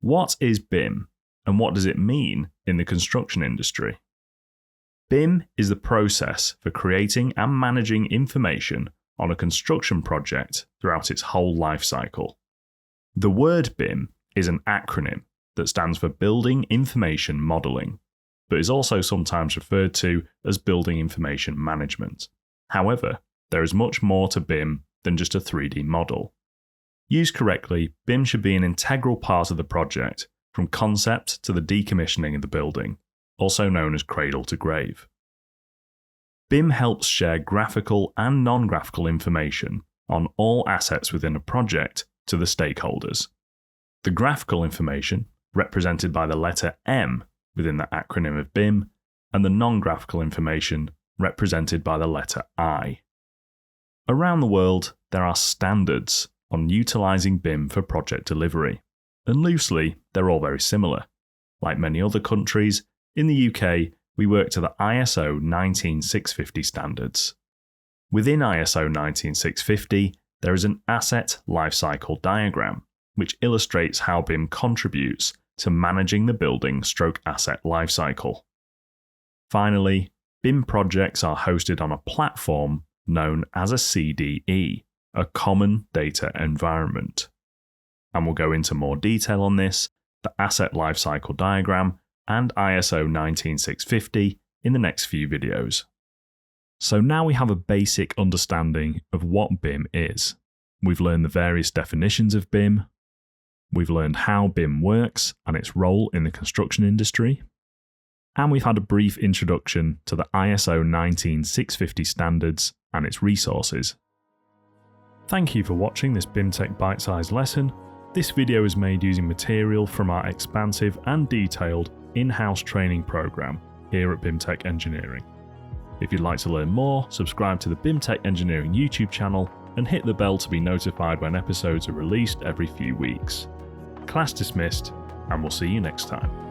What is BIM, and what does it mean in the construction industry? BIM is the process for creating and managing information on a construction project throughout its whole life cycle. The word BIM is an acronym that stands for Building Information Modeling, but is also sometimes referred to as Building Information Management. However, there is much more to BIM than just a 3D model. Used correctly, BIM should be an integral part of the project, from concept to the decommissioning of the building, also known as cradle to grave. BIM helps share graphical and non-graphical information on all assets within a project to the stakeholders. The graphical information, represented by the letter M within the acronym of BIM, and the non-graphical information, represented by the letter I. Around the world, there are standards on utilising BIM for project delivery, and loosely, they're all very similar. Like many other countries, in the UK, we work to the ISO 19650 standards. Within ISO 19650, there is an asset lifecycle diagram, which illustrates how BIM contributes to managing the building/asset lifecycle. Finally, BIM projects are hosted on a platform known as a CDE, a Common Data Environment. And we'll go into more detail on this, the asset lifecycle diagram, and ISO 19650 in the next few videos. So now we have a basic understanding of what BIM is. We've learned the various definitions of BIM. We've learned how BIM works and its role in the construction industry. And we've had a brief introduction to the ISO 19650 standards and its resources. Thank you for watching this BIMTech Bitesize lesson. This video is made using material from our expansive and detailed in-house training program here at BIMTech Engineering. If you'd like to learn more, subscribe to the BIMTech Engineering YouTube channel and hit the bell to be notified when episodes are released every few weeks. Class dismissed, and we'll see you next time.